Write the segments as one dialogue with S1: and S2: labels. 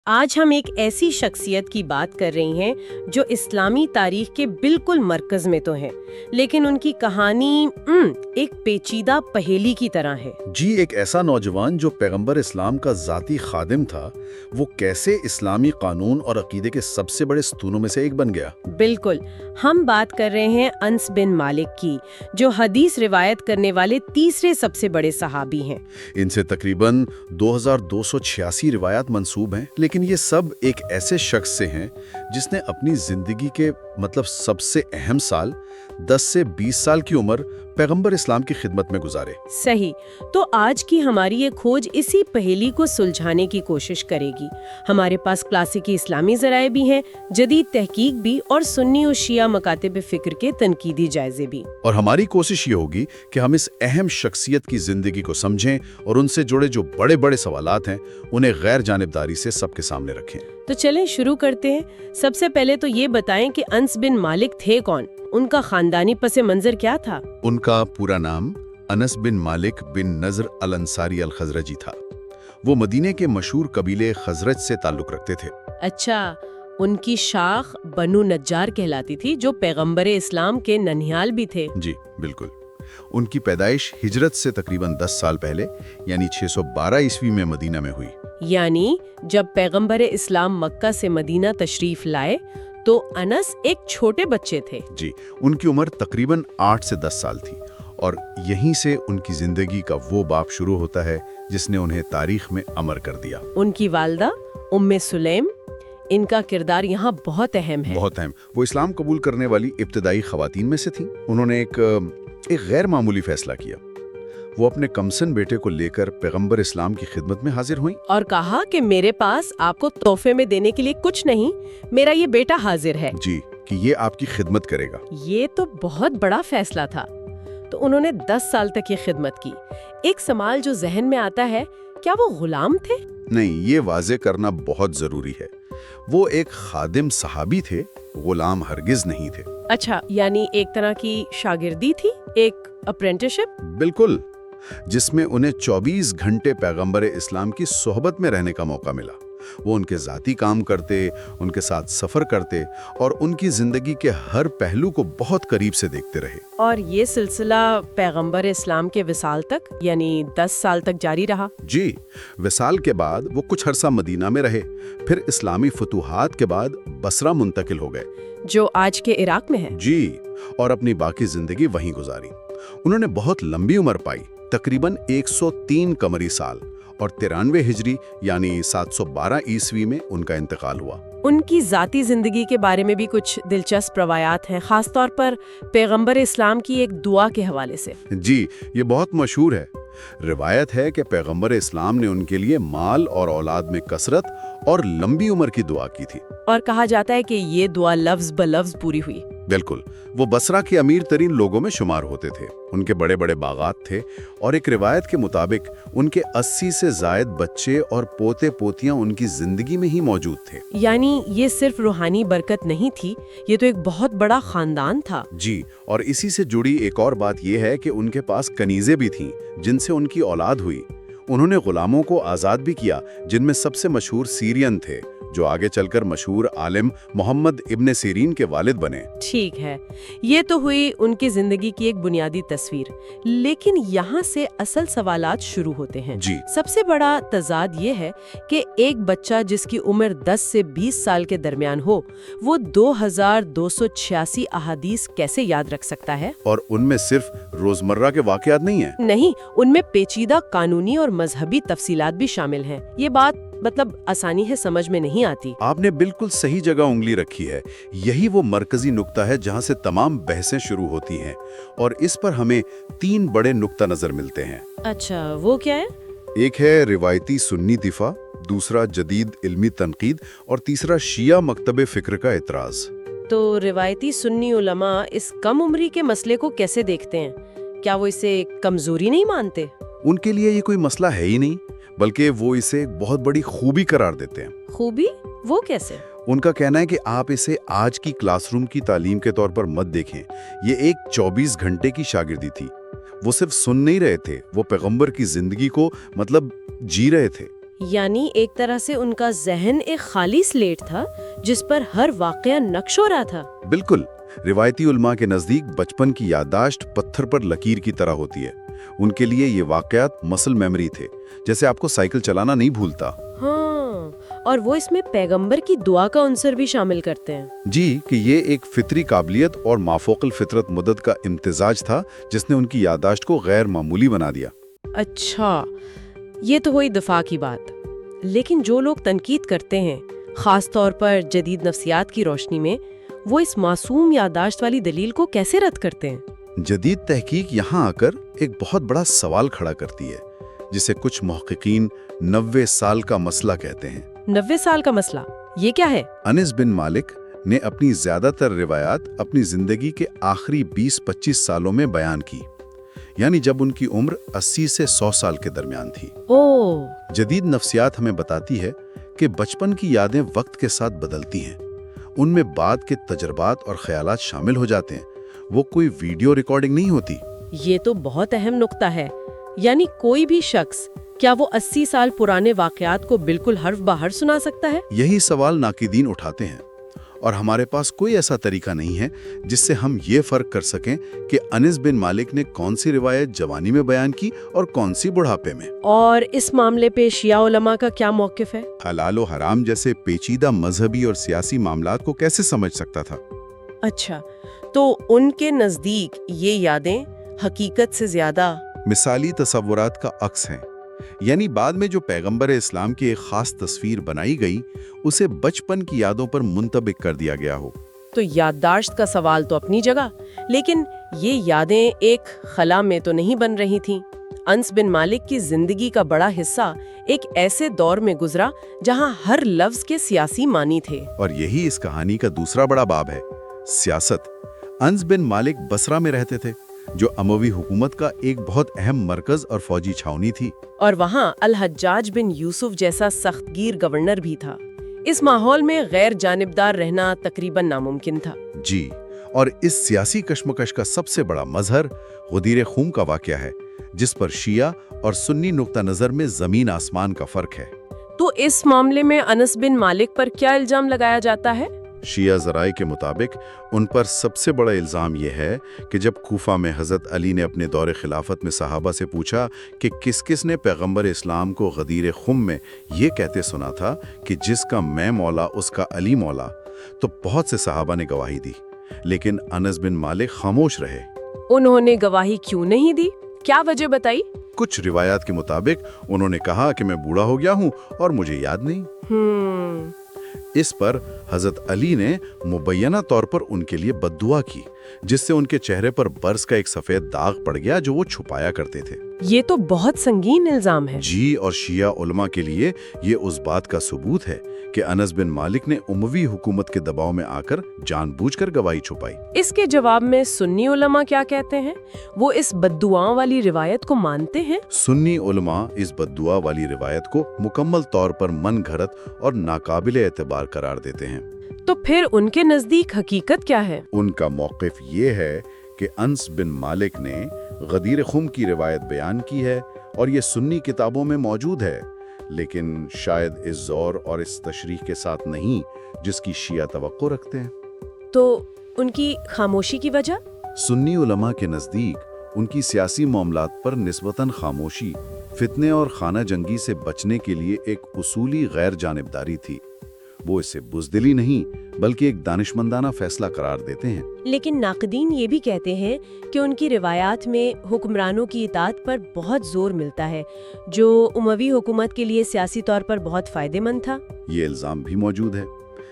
S1: آج ہم ایک ایسی شخصیت کی بات کر رہے ہیں جو اسلامی تاریخ کے بالکل مرکز میں تو ہے، لیکن ان کی کہانی ایک پیچیدہ پہیلی کی طرح ہے۔
S2: جی، ایک ایسا نوجوان جو پیغمبر اسلام کا ذاتی خادم تھا، وہ کیسے اسلامی قانون اور عقیدے کے سب سے بڑے ستونوں میں سے ایک بن گیا؟
S1: بالکل، ہم بات کر رہے ہیں انس بن مالک کی، جو حدیث روایت کرنے والے تیسرے سب سے بڑے صحابی ہیں۔
S2: ان سے تقریباً 2286 روایات منسوب ہیں، لیکن یہ سب ایک ایسے شخص سے ہیں جس نے اپنی زندگی کے سب سے اہم سال 10 سے 20 سال کی عمر پیغمبر اسلام کی خدمت میں گزارے۔
S1: صحیح، تو آج کی ہماری یہ کھوج اسی پہیلی کو سلجھانے کی کوشش کرے گی۔ ہمارے پاس کلاسیکی اسلامی ذرائع بھی ہیں، جدید تحقیق بھی، اور سنی و شیعہ مکاتب فکر کے تنقیدی جائزے بھی۔
S2: اور ہماری کوشش یہ ہوگی کہ ہم اس اہم شخصیت کی زندگی کو سمجھیں اور ان سے جڑے جو بڑے بڑے سوالات ہیں انہیں غیر جانبداری سے سب کے سامنے رکھیں۔
S1: تو چلیں شروع کرتے ہیں۔ سب سے پہلے تو یہ بتائیں کہ انس بن مالک تھے کون؟ ان کا خاندانی پس منظر کیا تھا؟
S2: ان کا پورا نام انس بن مالک بن نضر الانصاری الخزرجی تھا۔ وہ مدینے کے مشہور قبیلے خزرج سے تعلق رکھتے تھے۔
S1: اچھا، ان کی شاخ بنو نجار کہلاتی تھی، جو پیغمبر اسلام کے ننھیال بھی تھے۔
S2: جی بالکل، ان کی پیدائش ہجرت سے تقریباً 10 سال پہلے یعنی 612 عیسوی میں مدینہ میں ہوئی۔
S1: یعنی جب پیغمبر اسلام مکہ سے مدینہ تشریف لائے تو انس ایک چھوٹے بچے تھے۔
S2: جی، ان کی عمر تقریباً 8 سے 10 سال تھی، اور یہیں سے ان کی زندگی کا وہ باب شروع ہوتا ہے جس نے انہیں تاریخ میں امر کر دیا۔
S1: ان کی والدہ ام سلیم، ان کا کردار یہاں بہت اہم ہے۔
S2: بہت اہم۔ وہ اسلام قبول کرنے والی ابتدائی خواتین میں سے تھیں۔ انہوں نے ایک غیر معمولی فیصلہ کیا۔ وہ اپنے کمسن بیٹے کو لے کر پیغمبر اسلام کی خدمت میں حاضر ہوئیں
S1: اور کہا کہ میرے پاس آپ کو تحفے میں دینے کے لیے کچھ نہیں، میرا یہ بیٹا حاضر ہے۔
S2: جی، کہ یہ آپ کی خدمت کرے گا۔
S1: یہ تو بہت بڑا فیصلہ تھا۔ تو انہوں نے 10 سال تک یہ خدمت کی۔ ایک سوال جو ذہن میں آتا ہے، کیا وہ غلام تھے؟
S2: نہیں، یہ واضح کرنا بہت ضروری ہے۔ وہ ایک خادم صحابی تھے، غلام ہرگز نہیں تھے۔
S1: اچھا، یعنی ایک طرح کی شاگردی تھی، ایک اپرینٹسشپ؟
S2: بالکل، جس میں انہیں 24 گھنٹے پیغمبر اسلام کی صحبت میں رہنے کا موقع ملا۔ وہ ان کے ذاتی کام کرتے، ان کے ساتھ سفر کرتے، اور ان کی زندگی کے ہر پہلو کو بہت قریب سے دیکھتے رہے۔
S1: اور یہ سلسلہ پیغمبر اسلام کے وصال تک، یعنی 10 سال تک جاری رہا؟
S2: جی، وصال کے بعد وہ کچھ عرصہ مدینہ میں رہے، پھر اسلامی فتوحات کے بعد بصرہ منتقل ہو گئے،
S1: جو آج کے عراق میں ہے۔
S2: جی، اور اپنی باقی زندگی وہیں گزاری۔ انہوں نے بہت لمبی عمر پائی، تقریباً 103 قمری سال، اور 93 ہجری یعنی 712 عیسوی میں ان کا انتقال ہوا۔
S1: ان کی ذاتی زندگی کے بارے میں بھی کچھ دلچسپ روایات ہیں، خاص طور پر پیغمبر اسلام کی ایک دعا کے حوالے سے۔
S2: جی، یہ بہت مشہور ہے۔ روایت ہے کہ پیغمبر اسلام نے ان کے لیے مال اور اولاد میں کثرت اور لمبی عمر کی دعا کی تھی،
S1: اور کہا جاتا ہے کہ یہ دعا لفظ بلفظ پوری ہوئی۔
S2: بالکل۔ وہ بصرہ کے امیر ترین لوگوں میں شمار ہوتے تھے۔ ان کے بڑے بڑے باغات تھے، اور ایک روایت کے مطابق ان کے 80 سے زائد بچے اور پوتے پوتیاں ان کی زندگی میں ہی موجود تھے۔
S1: یعنی یہ صرف روحانی برکت نہیں تھی، یہ تو ایک بہت بڑا خاندان تھا۔
S2: جی، اور اسی سے جڑی ایک اور بات یہ ہے کہ ان کے پاس کنیزیں بھی تھیں جن سے ان کی اولاد ہوئی۔ انہوں نے غلاموں کو آزاد بھی کیا، جن میں سب سے مشہور سیرین تھے، جو آگے چل کر مشہور عالم محمد ابن سیرین کے والد بنے۔
S1: ٹھیک ہے، یہ تو ہوئی ان کی زندگی کی ایک بنیادی تصویر، لیکن یہاں سے اصل سوالات شروع ہوتے ہیں۔
S2: جی،
S1: سب سے بڑا تضاد یہ ہے کہ ایک بچہ جس کی عمر 10 سے 20 سال کے درمیان ہو، وہ 2286 احادیث کیسے یاد رکھ سکتا ہے؟
S2: اور ان میں صرف روزمرہ کے واقعات نہیں ہیں۔
S1: نہیں، ان میں پیچیدہ قانونی اور مذہبی تفصیلات بھی شامل ہیں۔ یہ بات آسانی ہے سمجھ میں نہیں آتی۔
S2: آپ نے بالکل صحیح جگہ انگلی رکھی ہے۔ یہی وہ مرکزی نقطہ ہے جہاں سے تمام بحثیں شروع ہوتی ہیں، اور اس پر ہمیں 3 بڑے نقطہ نظر ملتے ہیں۔
S1: اچھا، وہ کیا ہے؟
S2: ایک ہے روایتی سنی دفاع، دوسرا جدید علمی تنقید، اور تیسرا شیعہ مکتب فکر کا اعتراض۔
S1: تو روایتی سنی علماء اس کم عمری کے مسئلے کو کیسے دیکھتے ہیں؟ کیا وہ اسے کمزوری نہیں مانتے؟
S2: ان کے لیے یہ کوئی مسئلہ ہے ہی نہیں، بلکہ وہ اسے ایک بہت بڑی خوبی قرار دیتے ہیں۔
S1: خوبی؟ وہ کیسے؟
S2: ان کا کہنا ہے کہ آپ اسے آج کی کلاس روم کی تعلیم کے طور پر مت دیکھیں۔ یہ ایک 24 گھنٹے کی شاگردی تھی۔ وہ صرف سن نہیں رہے تھے، وہ پیغمبر کی زندگی کو جی رہے تھے۔
S1: یعنی ایک طرح سے ان کا ذہن ایک خالی سلیٹ تھا جس پر ہر واقعہ نقش ہو رہا تھا۔
S2: بالکل، روایتی علماء کے نزدیک بچپن کی یادداشت پتھر پر لکیر کی طرح ہوتی ہے۔ ان کے لیے یہ واقعات مسل میموری تھے، جیسے آپ کو سائیکل چلانا نہیں بھولتا۔
S1: ہاں، اور وہ اس میں پیغمبر کی دعا کا عنصر بھی شامل کرتے ہیں۔
S2: جی، کہ یہ ایک فطری قابلیت اور مافوق الفطرت مدد کا امتزاج تھا جس نے ان کی یادداشت کو غیر معمولی بنا دیا۔
S1: اچھا، یہ تو ہوئی دفاع کی بات، لیکن جو لوگ تنقید کرتے ہیں، خاص طور پر جدید نفسیات کی روشنی میں، وہ اس معصوم یادداشت والی دلیل کو کیسے رد کرتے ہیں؟
S2: جدید تحقیق یہاں آ کر ایک بہت بڑا سوال کھڑا کرتی ہے، جسے کچھ محققین 90 سال کا مسئلہ کہتے ہیں۔
S1: 90 سال کا مسئلہ، یہ کیا ہے؟
S2: انس بن مالک نے اپنی زیادہ تر روایات اپنی زندگی کے آخری 20-25 سالوں میں بیان کی، یعنی جب ان کی عمر 80 سے 100 سال کے درمیان تھی۔ جدید نفسیات ہمیں بتاتی ہے کہ بچپن کی یادیں وقت کے ساتھ بدلتی ہیں، ان میں بعد کے تجربات اور خیالات شامل ہو جاتے ہیں، وہ کوئی ویڈیو ریکارڈنگ نہیں ہوتی۔
S1: یہ تو بہت اہم نقطہ ہے، یعنی کوئی بھی شخص کیا وہ 80 سال پرانے واقعات کو بالکل حرف بہ حرف سنا سکتا ہے؟
S2: یہی سوال ناقدین اٹھاتے ہیں، اور ہمارے پاس کوئی ایسا طریقہ نہیں ہے جس سے ہم یہ فرق کر سکیں کہ انس بن مالک نے کون سی روایت جوانی میں بیان کی اور کون سی بڑھاپے میں۔
S1: اور اس معاملے پہ شیعہ علماء کا کیا موقف ہے؟
S2: حلال و حرام جیسے پیچیدہ مذہبی اور سیاسی معاملات کو کیسے سمجھ سکتا تھا؟
S1: اچھا، تو ان کے نزدیک یہ یادیں حقیقت سے زیادہ
S2: مثالی تصورات کا عکس ہیں، یعنی بعد میں جو پیغمبر اسلام کی ایک خاص تصویر بنائی گئی اسے بچپن کی یادوں پر منطبق کر دیا گیا ہو۔
S1: تو یادداشت کا سوال تو اپنی جگہ، لیکن یہ یادیں ایک خلا میں تو نہیں بن رہی تھیں۔ انس بن مالک کی زندگی کا بڑا حصہ ایک ایسے دور میں گزرا جہاں ہر لفظ کے سیاسی معنی تھے۔
S2: اور یہی اس کہانی کا دوسرا بڑا باب ہے، سیاست۔ انس بن مالک بصرہ میں رہتے تھے، جو اموی حکومت کا ایک بہت اہم مرکز اور فوجی چھاونی تھی،
S1: اور وہاں الحجاج بن یوسف جیسا سخت گیر گورنر بھی تھا۔ اس ماحول میں غیر جانبدار رہنا تقریباً ناممکن تھا۔
S2: جی، اور اس سیاسی کشمکش کا سب سے بڑا مظہر غدیر خم کا واقعہ ہے، جس پر شیعہ اور سنی نقطہ نظر میں زمین آسمان کا فرق ہے۔
S1: تو اس معاملے میں انس بن مالک پر کیا الزام لگایا جاتا ہے؟
S2: شیعہ ذرائع کے مطابق ان پر سب سے بڑا الزام یہ ہے کہ جب کوفہ میں حضرت علی نے اپنے دور خلافت میں صحابہ سے پوچھا کہ کس کس نے پیغمبر اسلام کو غدیر خم میں یہ کہتے سنا تھا کہ جس کا میں مولا اس کا علی مولا، تو بہت سے صحابہ نے گواہی دی، لیکن انس بن مالک خاموش رہے۔
S1: انہوں نے گواہی کیوں نہیں دی؟ کیا وجہ بتائی؟
S2: کچھ روایات کے مطابق انہوں نے کہا کہ میں بوڑھا ہو گیا ہوں اور مجھے یاد نہیں۔ اس پر حضرت علی نے مبینہ طور پر ان کے لیے بد دعا کی، جس سے ان کے چہرے پر برس کا ایک سفید داغ پڑ گیا جو وہ چھپایا کرتے تھے۔
S1: یہ تو بہت سنگین الزام ہے۔
S2: جی، اور شیعہ علماء کے لیے یہ اس بات کا ثبوت ہے کہ انس بن مالک نے اموی حکومت کے دباؤ میں آ کر جان بوجھ کر گواہی چھپائی۔
S1: اس کے جواب میں سنی علماء کیا کہتے ہیں؟ وہ اس بد دعاؤں والی روایت کو مانتے ہیں؟
S2: سنی علماء اس بد دعا والی روایت کو مکمل طور پر من گھڑت اور ناقابل اعتبار قرار دیتے ہیں۔
S1: تو پھر ان کے نزدیک حقیقت کیا ہے؟
S2: ان کا موقف یہ ہے کہ انس بن مالک نے غدیر خم کی روایت بیان کی ہے اور یہ سنی کتابوں میں موجود ہے، لیکن شاید اس زور اور اس تشریح کے ساتھ نہیں جس کی شیعہ توقع رکھتے ہیں۔
S1: تو ان کی خاموشی کی وجہ؟
S2: سنی علماء کے نزدیک ان کی سیاسی معاملات پر نسبتاً خاموشی فتنے اور خانہ جنگی سے بچنے کے لیے ایک اصولی غیر جانبداری تھی۔ وہ اسے بزدلی نہیں بلکہ ایک دانشمندانہ فیصلہ قرار دیتے ہیں۔
S1: لیکن ناقدین یہ بھی کہتے ہیں کہ ان کی روایات میں حکمرانوں کی اطاعت پر بہت زور ملتا ہے، جو اموی حکومت کے لیے سیاسی طور پر بہت فائدہ مند تھا۔
S2: یہ الزام بھی موجود ہے،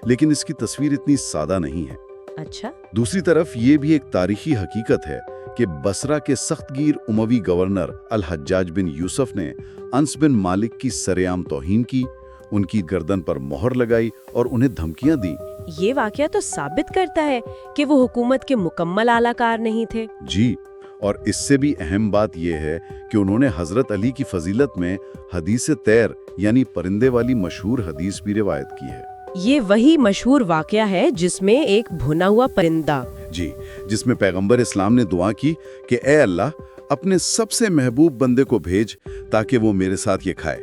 S2: لیکن اس کی تصویر اتنی سادہ نہیں ہے۔
S1: اچھا،
S2: دوسری طرف یہ بھی ایک تاریخی حقیقت ہے کہ بصرہ کے سخت گیر اموی گورنر الحجاج بن یوسف نے انس بن مالک کی سرعام توہین کی، ان کی گردن پر مہر لگائی اور انہیں دھمکیاں دی۔
S1: یہ واقعہ تو ثابت کرتا ہے کہ وہ حکومت کے مکمل اعلی کار نہیں تھے۔
S2: جی، اور اس سے بھی اہم بات یہ ہے کہ انہوں نے حضرت علی کی فضیلت میں حدیث طیر یعنی پرندے والی مشہور حدیث بھی روایت کی ہے۔
S1: یہ وہی مشہور واقعہ ہے جس میں ایک بھونا ہوا پرندہ،
S2: جی، جس میں پیغمبر اسلام نے دعا کی کہ اے اللہ اپنے سب سے محبوب بندے کو بھیج تاکہ وہ میرے ساتھ یہ کھائے۔